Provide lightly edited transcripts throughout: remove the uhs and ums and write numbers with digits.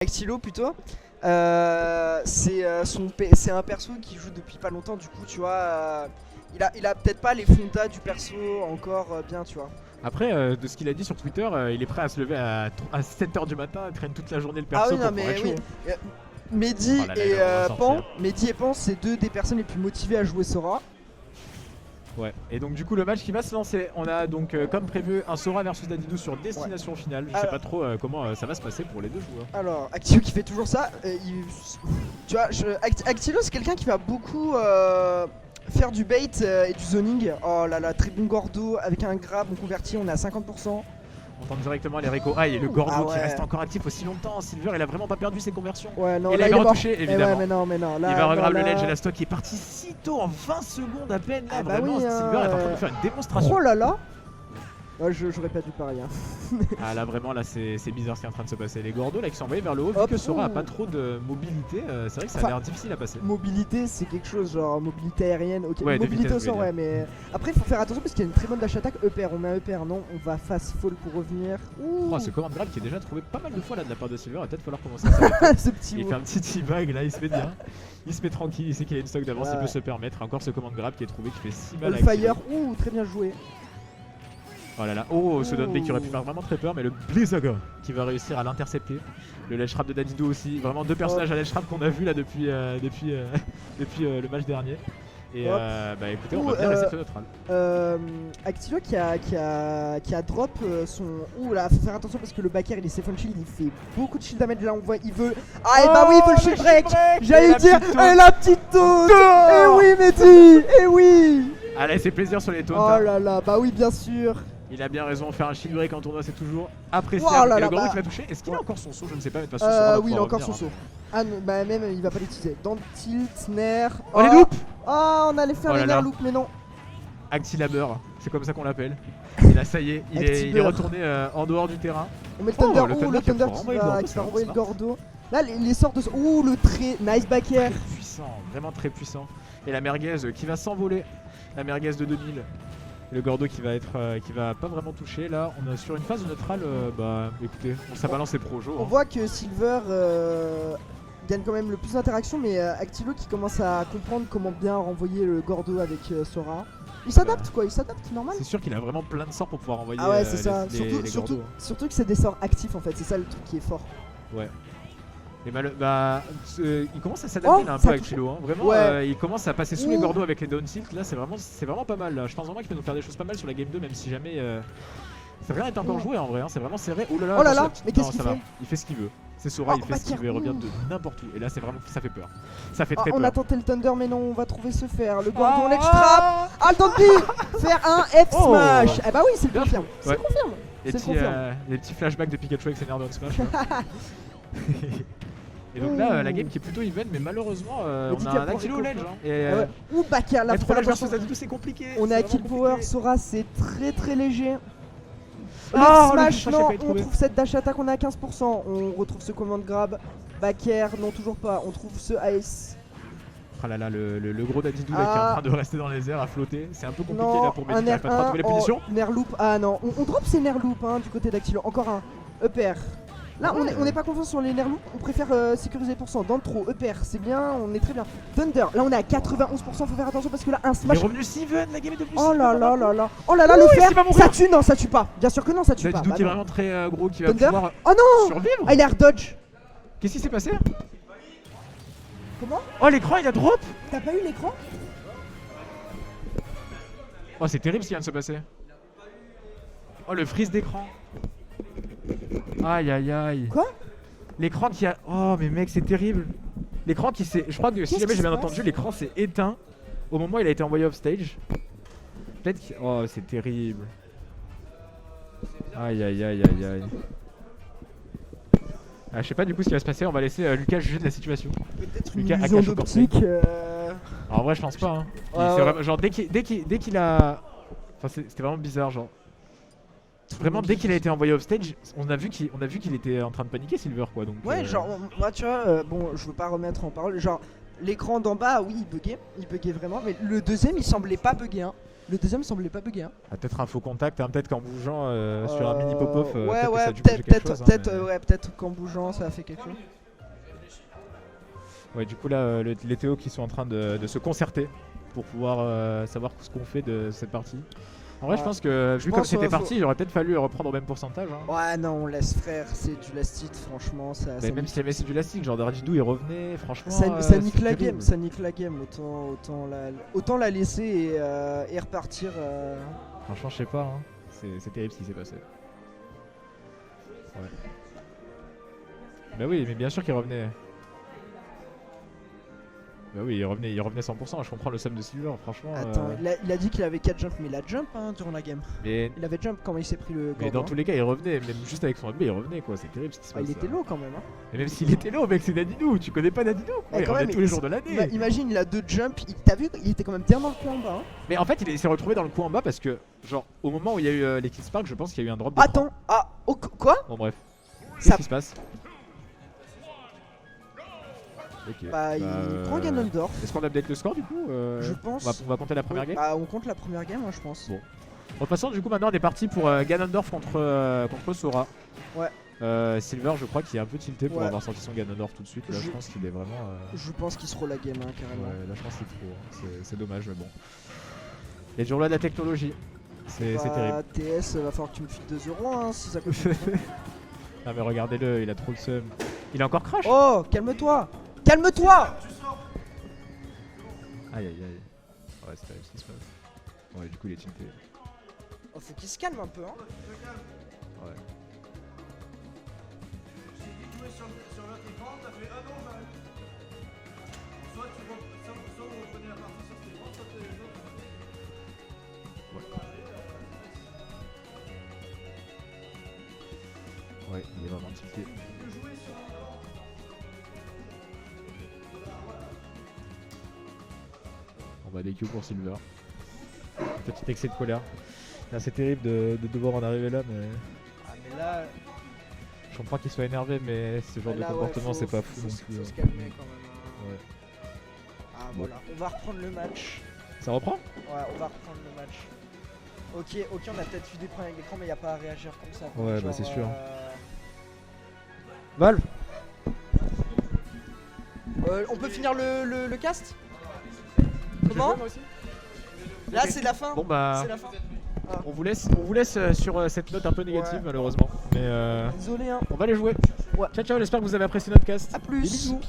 Actilo plutôt. C'est un perso qui joue depuis pas longtemps, du coup, tu vois. Il a peut-être pas les fondas du perso encore bien, tu vois. Après, de ce qu'il a dit sur Twitter, il est prêt à se lever à 7h du matin et traîne toute la journée le Ah perso oui, non, pour pouvoir mais être oui. chaud. Mehdi Oh là là, et il va sortir. Pan, Mehdi et Pan, c'est deux des personnes les plus motivées à jouer Sora. Ouais, et donc du coup le match qui va se lancer, on a donc comme prévu un Sora versus Dadidou sur destination finale. Je sais Alors- pas trop comment ça va se passer pour les deux joueurs. Alors, Actilo qui fait toujours ça. Tu vois, Actilo c'est quelqu'un qui va beaucoup faire du bait et du zoning. Oh là là, très bon Gordo avec un grab, on convertit, on est à 50%. On tente directement les Rico. Ah, et le Gordo Ah ouais. qui reste encore actif aussi longtemps. Silver, il a vraiment pas perdu ses conversions. Ouais, non, Et là, là il va est mort. retoucher, Eh évidemment. ouais, mais non, là, Il va regrab non, le là- ledge et la stock qui est parti si tôt en 20 secondes à peine. Là, Ah bah vraiment, oui, Silver est en train de faire une démonstration. Oh là là. Ouais, j'aurais pas dû parier. Ah là vraiment là c'est bizarre ce qui est en train de se passer. Les Gordos là qui sont envoyés vers le haut, vu Hop, que Sora a ouh. pas trop de mobilité, c'est vrai que ça a Enfin, l'air difficile à passer. Mobilité, c'est quelque chose genre mobilité aérienne, ok. Ouais, de Mobilité vitesse, au je sol, voulais ouais, mais après, il faut faire attention parce qu'il y a une très bonne dash attack. EPR, on met un EPR, non, on va fast fall pour revenir. Ouh, Oh, ce command grab qui est déjà trouvé pas mal de fois là de la part de Silver, il va peut-être falloir commencer à s'arrêter. ce petit Il mot. fait un petit teabag là, il se met bien. Il se met tranquille, il sait qu'il a une stock d'avance, il Ouais. peut se permettre. Encore ce command grab qui est trouvé qui fait si mal à Fire, Actilo. ouh, très bien joué. Oh là là, oh ce down B qui aurait pu Ouh. faire vraiment très peur, mais le Blizzaga qui va réussir à l'intercepter. Le ledge trap de Dadidou aussi, vraiment deux personnages à ledge trap qu'on a vu là depuis le match dernier. Et Hop. bah écoutez, on Ouh, va bien rester neutral. Actilo qui a drop son. Ouh là, faut faire attention parce que le backer il est safe on shield, il fait beaucoup de shield damage là, on voit, il veut. Ah, et bah oui, il veut le shield break. J'allais dire, et la petite toast. Et oui, Mehdi, et oui. Allez, c'est plaisir sur les taunts. Oh là là, bah oui, bien sûr. Il a bien raison, faire un shield break en tournoi c'est toujours appréciable. Oh là Et là, le Gordo bah. qui va toucher, est-ce qu'il a encore son saut? Je ne sais pas, mais de toute façon, Sora va Oui, il a pouvoir encore son revenir, saut. Ah non, bah même il va pas l'utiliser. Dans le tilt, Nair. Oh, les loops. Oh, on allait faire Oh les là Nair là. loops, mais non. Actilabber, c'est comme ça qu'on l'appelle. Et là, ça y est, il est Actibeur. retourné en dehors du terrain. On met le Oh, Thunder, le ouh, Thunder le qui va Thunder pouvoir qui envoyer le va, Gordo, qui c'est va renvoyer le smart. Gordo. Là, les sorts de. Ouh, le très nice backer. Très puissant, vraiment très puissant. Et la merguez qui va s'envoler. La merguez de 2000. Et le Gordo qui va être qui va pas vraiment toucher. Là, on est sur une phase neutrale. Bah écoutez, ça balance les projos. On voit que Silver gagne quand même le plus d'interactions, mais Actilo qui commence à comprendre comment bien renvoyer le Gordo avec Sora. Il s'adapte quoi, il s'adapte, normal. C'est sûr qu'il a vraiment plein de sorts pour pouvoir envoyer Ah ouais, c'est ça. les Surtout, Gordos. surtout que c'est des sorts actifs en fait, c'est ça le truc qui est fort. Ouais. Et il commence à s'adapter Oh, là un ça peu avec touche. Chilo. Hein. Vraiment, Ouais. il commence à passer sous les Ouh. Gordos avec les down tilt. Là, c'est vraiment pas mal. Là. Je pense vraiment qu'il peut nous faire des choses pas mal sur la game 2, même si jamais. Rien n'est encore Ouh. joué en vrai. Hein. C'est vraiment serré. Oh là là, Oh là attention, là, la petite- mais qu'est-ce non, qu'il ça va. fait? Il fait ce qu'il veut. C'est Sora, Oh, il fait ce qu'il veut. Il revient de n'importe où. Et là, c'est vraiment. Ça fait peur. Ça fait très On peur. a tenté le Thunder, mais non, on va trouver ce faire. Le Gordo, Oh. ledge trap. Ah, le Donkey. Faire un F Oh. smash. Eh bah oui, c'est le Bien confirme. joué. C'est Ouais. le confirme. Les C'est petits, le confirme. les petits flashbacks de Pikachu avec ses nerfs down smash. là. Et donc là, la game qui est plutôt even, mais malheureusement, on dit a qu'il y a un pour Actilo au Rico. ledge. Hein. Et Ah ouais. Ouh, backer, là, faut être au faire ledge attention. versus Dadidou, c'est compliqué. On est c'est à vraiment kill power, compliqué. Sora c'est très très léger. Oh, Le le smash, flash, j'ai non, failli on trouver. trouve cette dash attack, on est à 15%. On retrouve ce command grab. Backer, non, toujours pas. On trouve ce ice. Ah là là, le gros Dadidou là, qui est en Ah. train de rester dans les airs à flotter. C'est un peu compliqué Non, là pour un Mehdi qui arrive pas à trouver les punitions. Nair loop, ah non, on drop ces Nair loop hein, du côté d'Actilo. Encore un EPR. Là, Ouais. on n'est pas confiant sur les Nair loop, on préfère sécuriser pour cent. Dans le trop, EPR, c'est bien, on est très bien. Thunder, là on est à 91%, faut faire attention parce que là, un Il est smash. revenu si even, la game est devenue Oh si là even, là maintenant. là là. Oh là là, Ouh, le est-ce fer, qu'il va mourir? ça tue, non, ça tue pas. Bien sûr que non, ça tue pas. Dadidou Bah qui est non. vraiment très gros, qui va Thunder. pouvoir Oh non. survivre. Ah, il a air dodge. Qu'est-ce qui s'est passé? Comment? Oh, l'écran il a drop. T'as pas eu l'écran? Oh, c'est terrible ce qui vient de se passer. Oh, le freeze d'écran. Aïe aïe aïe. Quoi? L'écran qui a. Oh, mais mec, c'est terrible. L'écran qui s'est. Je crois que si Qu'est-ce jamais qui j'ai bien se passe entendu, l'écran s'est éteint au moment où il a été envoyé off stage. Peut-être que. Oh, c'est terrible. Aïe aïe aïe aïe aïe. Ah, je sais pas du coup ce qui va se passer, on va laisser Lucas juger de la situation. Peut-être une Lucas illusion Akacho d'optique. Alors, en vrai, je pense pas. Hein. Ouais, C'est ouais. vraiment, genre, dès qu'il a. Enfin, c'était vraiment bizarre, genre. Vraiment, dès qu'il a été envoyé off stage, on a vu qu'il était en train de paniquer, Silver, quoi. Donc, Ouais, genre, moi tu vois, bon, je veux pas remettre en parole, genre, l'écran d'en bas, oui, il buguait vraiment, mais le deuxième, il semblait pas bugger, hein. Le deuxième semblait pas bugué. Hein. Ah, peut-être un faux contact, hein, peut-être qu'en bougeant sur un mini pop-off, ouais, peut-être que ça a dû peut-être, bouger quelque chose. peut-être qu'en bougeant ça a fait quelque chose. Ouais, du coup là, les Théo qui sont en train de se concerter pour pouvoir savoir ce qu'on fait de cette partie. En vrai, je pense que vu comme c'était parti, il aurait peut-être fallu reprendre au même pourcentage. Hein. Ouais, non, on laisse frère, c'est du last-hit, franchement. Mais même si jamais c'est du lasting, genre Dardidou il revenait, franchement. Ça nique la game, ça nique la game. Autant la laisser et repartir. Franchement, je sais pas, hein. C'est terrible ce qui s'est passé. Ouais. Bah oui, mais bien sûr qu'il revenait. Bah oui, il revenait 100%, je comprends le sum de Silver, franchement. Attends, il a dit qu'il avait 4 jumps, mais il a jump hein, durant la game. Mais... Il avait jump quand il s'est pris le. Mais dans tous les cas, il revenait, même juste avec son AB, il revenait quoi, c'est terrible ce qui se passe. Il était low quand même. Hein. Et même s'il était low, mec, c'est Dadidou, tu connais pas Dadidou quoi, il revenait tous les jours de l'année. Imagine, il a 2 jumps, t'as vu, il était quand même bien dans le coin en bas. Hein. Mais en fait, il s'est retrouvé dans le coin en bas parce que, genre, au moment où il y a eu les Kill Spark, je pense qu'il y a eu un drop de Attends, quoi? Bon, bref. Qu'est-ce qui se passe? Okay. Bah, il prend Ganondorf. Est-ce qu'on update le score du coup Je pense. On va compter la première game. Bah, on compte la première game, moi je pense. Bon. De toute façon, du coup, maintenant on est parti pour Ganondorf contre Sora. Ouais. Silver, je crois qu'il est un peu tilté pour avoir sorti son Ganondorf tout de suite. Là, je pense qu'il est vraiment. Je pense qu'il se roule la game, hein, carrément. Ouais, là, je pense qu'il est trop. C'est dommage, mais bon. Les jours là de la technologie. C'est terrible. TS, va falloir que tu me files 2 euros hein, si ça coûte. Non, mais regardez-le, il a trop le seum. Il a encore crash. Oh, calme-toi! Calme-toi! Aïe aïe aïe. Ouais, c'est terrible ce qui se passe. Ouais, du coup, il est tilté. Oh, faut qu'il se calme un peu, hein. Ouais. Ouais, il est vraiment tilté. On va des Q pour Silver. Petit excès de colère. C'est terrible de devoir en arriver là, mais. Ah, mais là. Je comprends qu'il soit énervé, mais ce genre de comportement, c'est pas fou non plus. Faut se calmer quand même. Ouais. Ah, voilà, on va reprendre le match. Ça reprend? Ouais, on va reprendre le match. Ok, on a peut-être eu des problèmes avec l'écran, mais y a pas à réagir comme ça. Ouais, genre, bah c'est sûr. Val, on peut finir le cast? Comment? Là c'est la fin. Bon bah, c'est la fin. on vous laisse sur cette note un peu négative malheureusement. Mais désolé hein. On va les jouer. Ouais. Ciao ciao, j'espère que vous avez apprécié notre cast. A plus. Des bisous.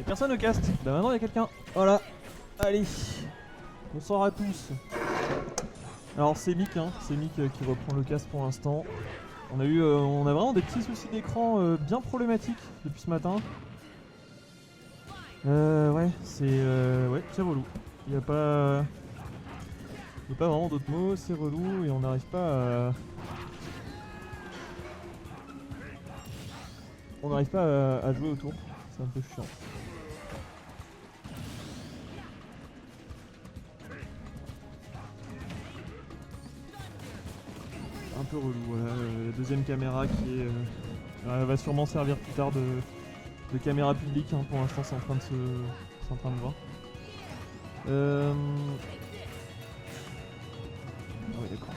Personne au cast. Bah maintenant il y a quelqu'un. Voilà. Allez. Bonsoir à tous. Alors c'est Mick, hein. C'est Mick qui reprend le cast pour l'instant. On a vraiment des petits soucis d'écran bien problématiques depuis ce matin. Ouais, c'est relou. Il y a pas vraiment d'autres mots, c'est relou et on n'arrive pas à jouer autour. c'est un peu chiant. Un peu relou, voilà. La deuxième caméra qui est... elle va sûrement servir plus tard de caméra publique, hein. Pour l'instant c'est en train de c'est en train de voir. Ah oui d'accord.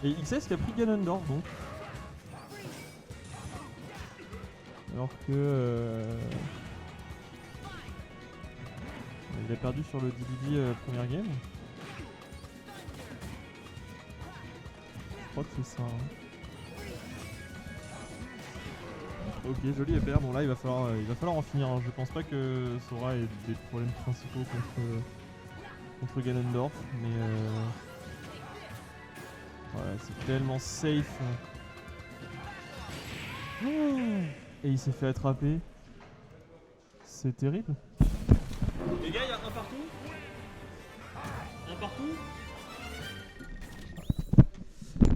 Et XS qui a pris Ganondorf donc. Alors que il a perdu sur le DDD première game. Je crois que c'est ça. Hein. Ok, joli FR. Bon là il va falloir en finir. Hein. Je pense pas que Sora ait des problèmes principaux contre Ganondorf, mais voilà, c'est tellement safe. Et il s'est fait attraper. C'est terrible. Les gars, il y a un partout. Un partout.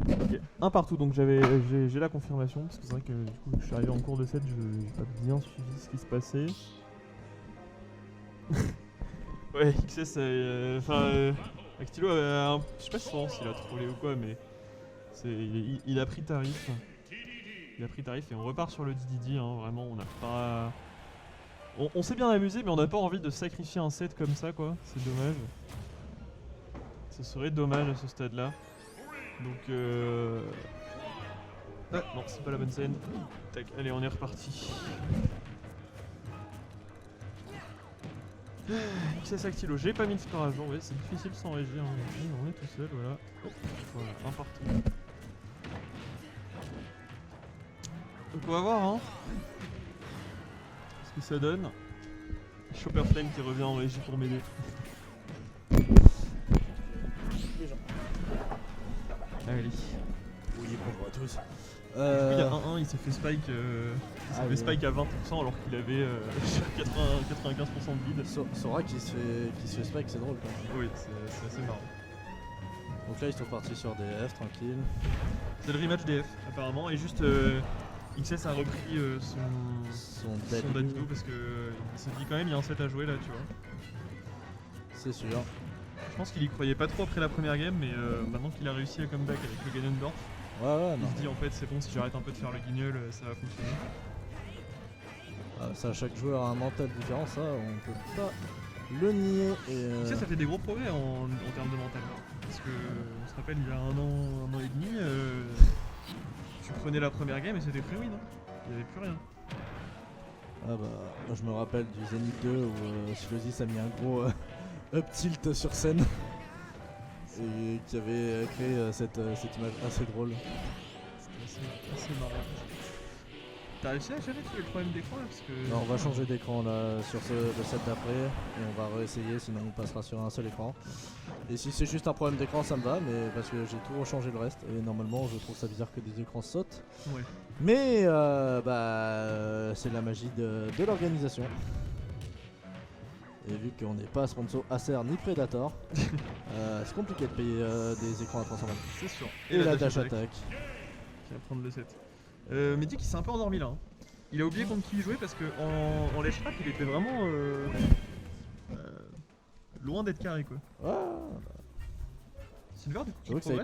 Ok, un partout, donc j'ai la confirmation, parce que c'est vrai que du coup je suis arrivé en cours de set, je n'ai pas bien suivi ce qui se passait. Ouais, XS, Actilo, je sais pas si il a trollé ou quoi, mais il a pris tarif. Il a pris tarif et on repart sur le DDD, hein, vraiment, on n'a pas... On s'est bien amusé, mais on n'a pas envie de sacrifier un set comme ça, quoi, c'est dommage. Ce serait dommage à ce stade-là. Donc ah, non, c'est pas la bonne scène. Tac, allez, on est reparti. XS Actilo, j'ai pas mis de score à jour, ouais, c'est difficile sans régie, hein. On est tout seul, voilà. Voilà, un partout. Donc on va voir, hein, ce que ça donne. Chopper Flame qui revient en régie pour m'aider. Allez. Oui, bonjour à tous. Il y a 1-1, il s'est fait spike, spike à 20% alors qu'il avait 95% de lead. Sora qui se fait spike, c'est drôle quand même. Oui, c'est assez marrant. Donc là ils sont partis sur DF, tranquille. C'est le rematch DF apparemment, et juste XS a repris son Dadito parce que il s'est dit quand même il y a un set à jouer là, tu vois. C'est sûr. Je pense qu'il y croyait pas trop après la première game, mais maintenant qu'il a réussi à comeback avec le Ganondorf, ouais, non. il se dit en fait c'est bon, si j'arrête un peu de faire le guignol, ça va fonctionner. Ah, ça, chaque joueur a un mental différent, ça on peut pas le nier. Et Ça fait des gros progrès en termes de mental. Parce que on se rappelle il y a un an et demi, tu prenais la première game et c'était free win, hein. Il n'y avait plus rien. Ah bah, moi, je me rappelle du Zenith 2 où Silosis a mis un gros up tilt sur scène et qui avait créé cette image assez drôle. C'était assez marrant. T'as réussi à gérer le problème d'écran là parce que... Non, on va changer d'écran là sur le set d'après et on va réessayer, sinon on passera sur un seul écran. Et si c'est juste un problème d'écran ça me va, mais parce que j'ai tout rechangé le reste et normalement je trouve ça bizarre que des écrans sautent. Ouais. Mais c'est la magie de l'organisation. Et vu qu'on n'est pas sponsor Acer ni Predator, c'est compliqué de payer des écrans à 320. C'est sûr. Et la dash attack. Qui va prendre le set. Mehdi qui s'est un peu endormi là. Hein. Il a oublié contre qui il jouait parce que en lèche trap il était vraiment loin d'être carré quoi. Ah, Silver du coup qui j'avoue que ça